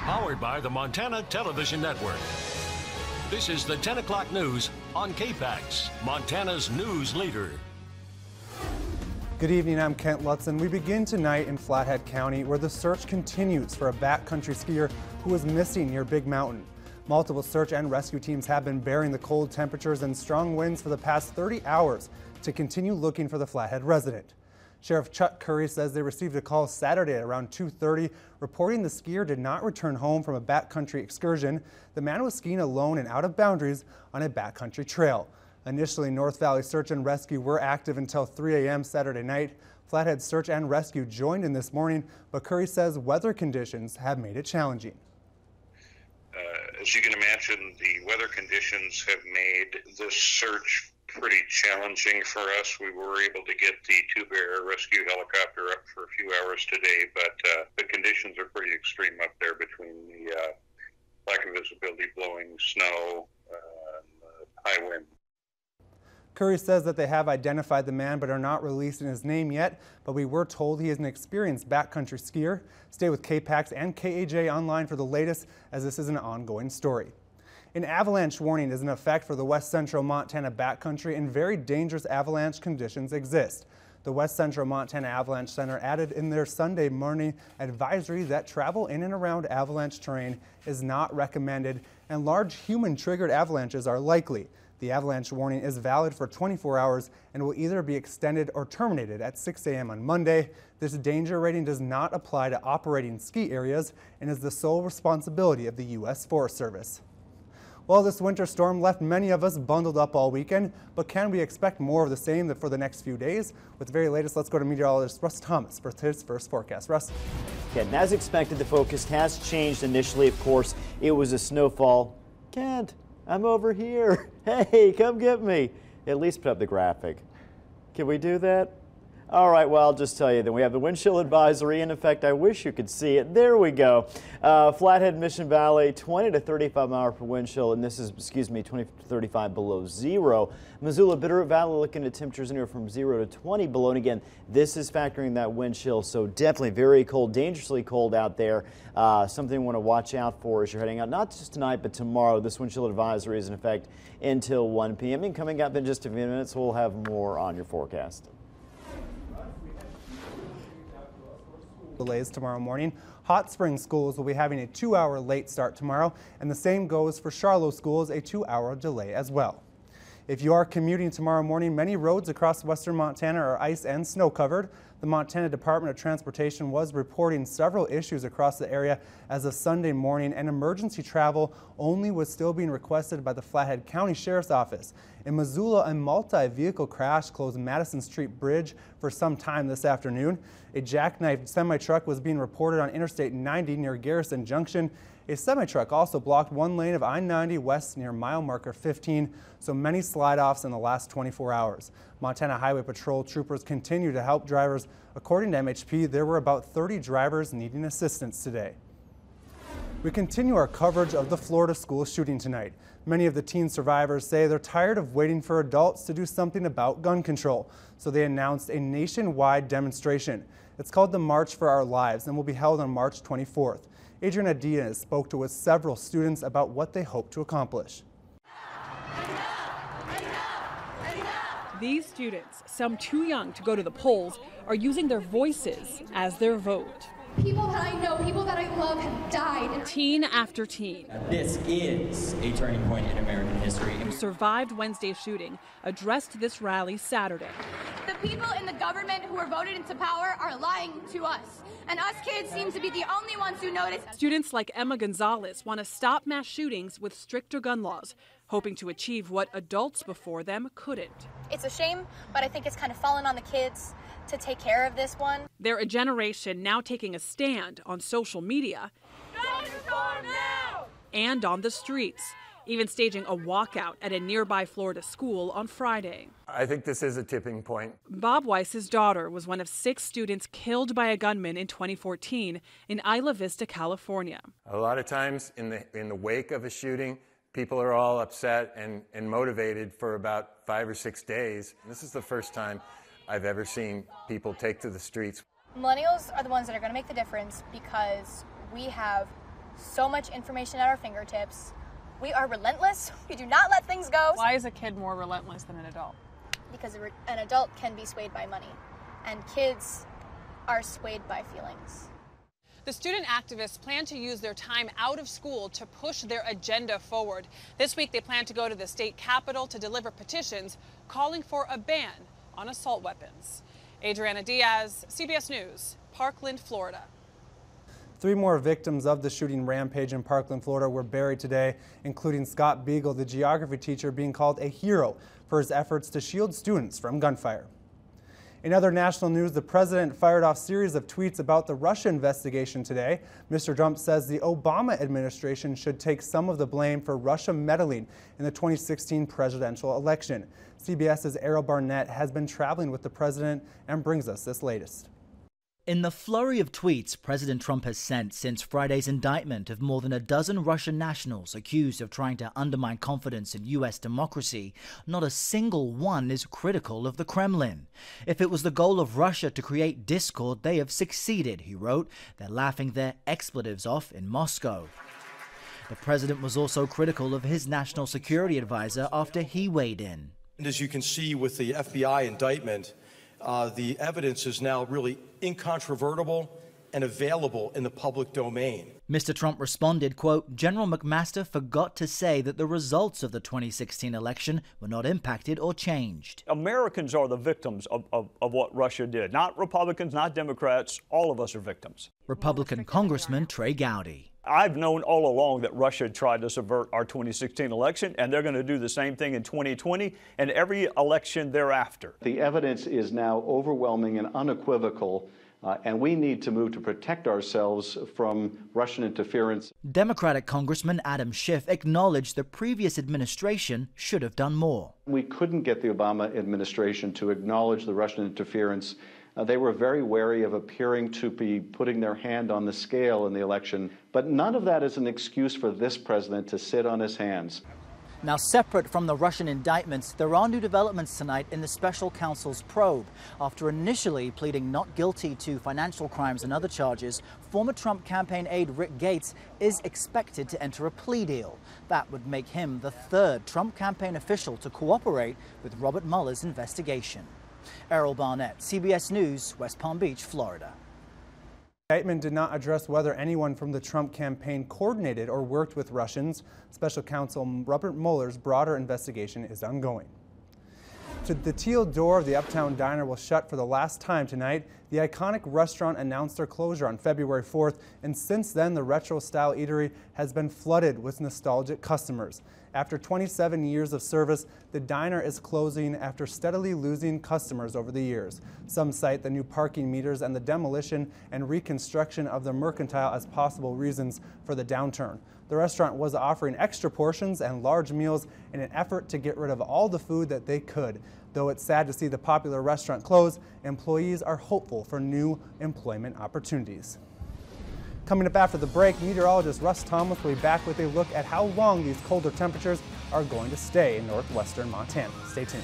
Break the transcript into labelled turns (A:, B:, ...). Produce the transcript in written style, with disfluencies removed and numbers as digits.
A: Powered by the Montana Television Network. This is the 10 o'clock news on KPAX, Montana's news leader.
B: Good evening, I'm Kent Lutzen. We begin tonight in Flathead County, where the search continues for a backcountry skier who was missing near Big Mountain. Multiple search and rescue teams have been bearing the cold temperatures and strong winds for the past 30 hours to continue looking for the Flathead resident. Sheriff Chuck Curry says they received a call Saturday at around 2:30 reporting the skier did not return home from a backcountry excursion. The man was skiing alone and out of boundaries on a backcountry trail. Initially, North Valley Search and Rescue were active until 3 a.m. Saturday night. Flathead Search and Rescue joined in this morning, but Curry says weather conditions have made it challenging.
C: As you can imagine, the weather conditions have made this search pretty challenging for us. We were able to get the tube air rescue helicopter up for a few hours today, but the conditions are pretty extreme up there between the lack of visibility, blowing snow, and high wind.
B: Curry says that they have identified the man but are not releasing his name yet, but we were told he is an experienced backcountry skier. Stay with KPAX and KAJ online for the latest, as this is an ongoing story. An avalanche warning is in effect for the west central Montana backcountry, and very dangerous avalanche conditions exist. The West Central Montana Avalanche Center added in their Sunday morning advisory that travel in and around avalanche terrain is not recommended and large human-triggered avalanches are likely. The avalanche warning is valid for 24 hours and will either be extended or terminated at 6 a.m. on Monday. This danger rating does not apply to operating ski areas and is the sole responsibility of the U.S. Forest Service. Well, this winter storm left many of us bundled up all weekend, but can we expect more of the same for the next few days? With the very latest, let's go to meteorologist Russ Thomas for his first forecast. Russ?
D: Kent, as expected, the focus has changed initially. Of course, it was a snowfall. Kent, I'm over here. Hey, come get me. At least put up the graphic. Can we do that? All right, well, I'll just tell you then we have the wind chill advisory in effect. I wish you could see it. There we go. Flathead, Mission Valley, 20 to 35 miles per wind chill, and this is, 20 to 35 below zero. Missoula, Bitterroot Valley, looking at temperatures anywhere from 0 to 20 below. And again, this is factoring that wind chill, so definitely very cold, dangerously cold out there. Something you want to watch out for as you're heading out, not just tonight, but tomorrow. This wind chill advisory is in effect until 1 p.m. And coming up in just a few minutes, we'll have more on your forecast.
B: Delays tomorrow morning. Hot Springs schools will be having a 2-hour late start tomorrow, and the same goes for Charlotte schools, a 2-hour delay as well. If you are commuting tomorrow morning, many roads across western Montana are ice and snow covered. The Montana Department of Transportation was reporting several issues across the area as of Sunday morning, and emergency travel only was still being requested by the Flathead County Sheriff's Office. In Missoula, a multi-vehicle crash closed Madison Street Bridge for some time this afternoon. A jackknifed semi-truck was being reported on Interstate 90 near Garrison Junction. A semi-truck also blocked one lane of I-90 west near mile marker 15, so many slide-offs in the last 24 hours. Montana Highway Patrol troopers continue to help drivers. According to MHP, there were about 30 drivers needing assistance today. We continue our coverage of the Florida school shooting tonight. Many of the teen survivors say they're tired of waiting for adults to do something about gun control, so they announced a nationwide demonstration. It's called the March for Our Lives and will be held on March 24th. Adriana Diaz spoke to several students about what they hope to accomplish.
E: These students, some too young to go to the polls, are using their voices as their vote.
F: People that I know, people that I love have died.
E: Teen after teen.
G: This is a turning point in American history.
E: Who survived Wednesday's shooting addressed this rally Saturday.
F: The people in the government who were voted into power are lying to us. And us kids seem to be the only ones who notice.
E: Students like Emma Gonzalez want to stop mass shootings with stricter gun laws, hoping to achieve what adults before them couldn't.
H: It's a shame, but I think it's kind of fallen on the kids to take care of this one.
E: They're a generation now taking a stand on social media and on the streets, even staging a walkout at a nearby Florida school on Friday.
I: I think this is a tipping point.
E: Bob Weiss's daughter was one of 6 students killed by a gunman in 2014 in Isla Vista, California.
I: A lot of times in the wake of a shooting, people are all upset and motivated for about 5 or 6 days. And this is the first time I've ever seen people take to the streets.
H: Millennials are the ones that are going to make the difference because we have so much information at our fingertips. We are relentless. We do not let things go.
E: Why is a kid more relentless than an adult?
H: Because an adult can be swayed by money, and kids are swayed by feelings.
E: The student activists plan to use their time out of school to push their agenda forward. This week, they plan to go to the state capitol to deliver petitions calling for a ban on assault weapons. Adriana Diaz, CBS News, Parkland, Florida.
B: 3 more victims of the shooting rampage in Parkland, Florida were buried today, including Scott Beagle, the geography teacher, being called a hero for his efforts to shield students from gunfire. In other national news, the president fired off a series of tweets about the Russia investigation today. Mr. Trump says the Obama administration should take some of the blame for Russia meddling in the 2016 presidential election. CBS's Errol Barnett has been traveling with the president and brings us this latest.
J: In the flurry of tweets President Trump has sent since Friday's indictment of more than a dozen Russian nationals accused of trying to undermine confidence in U.S. democracy, not a single one is critical of the Kremlin. If it was the goal of Russia to create discord, they have succeeded, he wrote. They're laughing their expletives off in Moscow. The president was also critical of his national security advisor after he weighed in.
K: And as you can see with the FBI indictment, the evidence is now really incontrovertible and available in the public domain.
J: Mr. Trump responded, quote, General McMaster forgot to say that the results of the 2016 election were not impacted or changed.
L: Americans are the victims of what Russia did. Not Republicans, not Democrats. All of us are victims.
J: Republican Congressman Trey Gowdy.
L: I've known all along that Russia tried to subvert our 2016 election, and they're going to do the same thing in 2020 and every election thereafter.
M: The evidence is now overwhelming and unequivocal, and we need to move to protect ourselves from Russian interference.
J: Democratic Congressman Adam Schiff acknowledged the previous administration should have done more.
M: We couldn't get the Obama administration to acknowledge the Russian interference. They were very wary of appearing to be putting their hand on the scale in the election. But none of that is an excuse for this president to sit on his hands.
J: Now, separate from the Russian indictments, there are new developments tonight in the special counsel's probe. After initially pleading not guilty to financial crimes and other charges, former Trump campaign aide Rick Gates is expected to enter a plea deal. That would make him the 3rd Trump campaign official to cooperate with Robert Mueller's investigation. Errol Barnett, CBS News, West Palm Beach, Florida.
B: The indictment did not address whether anyone from the Trump campaign coordinated or worked with Russians. Special counsel Robert Mueller's broader investigation is ongoing. The teal door of the Uptown Diner will shut for the last time tonight. The iconic restaurant announced their closure on February 4th, and since then the retro-style eatery has been flooded with nostalgic customers. After 27 years of service, the diner is closing after steadily losing customers over the years. Some cite the new parking meters and the demolition and reconstruction of the Mercantile as possible reasons for the downturn. The restaurant was offering extra portions and large meals in an effort to get rid of all the food that they could. Though it's sad to see the popular restaurant close, employees are hopeful for new employment opportunities. Coming up after the break, meteorologist Russ Thomas will be back with a look at how long these colder temperatures are going to stay in northwestern Montana. Stay tuned.